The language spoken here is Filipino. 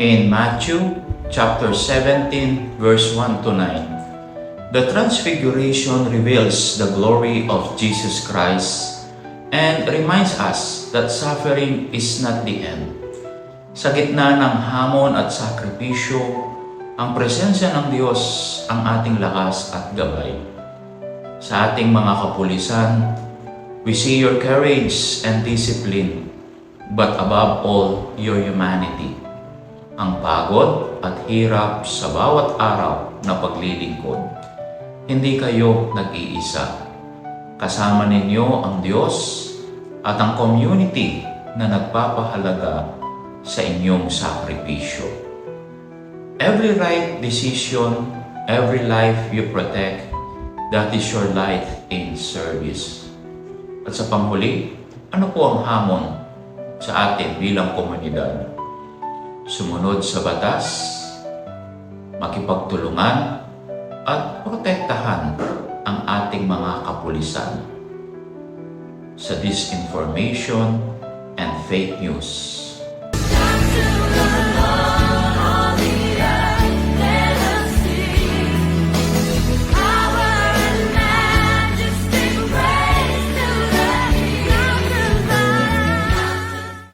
In Matthew chapter 17, verse 1 to 9, the Transfiguration reveals the glory of Jesus Christ and reminds us that suffering is not the end. Sa gitna ng hamon at sakripisyo, ang presensya ng Diyos ang ating lakas at gabay. Sa ating mga kapulisan, we see your courage and discipline, but above all, your humanity. Ang pagod at hirap sa bawat araw na paglilingkod. Hindi kayo nag-iisa. Kasama ninyo ang Diyos at ang community na nagpapahalaga sa inyong sakripisyo. Every right decision, every life you protect, that is your life in service. At sa panghuli, ano po ang hamon sa atin bilang komunidad? Sumunod sa batas, makipagtulungan, at protektahan ang ating mga kapulisan sa disinformation and fake news.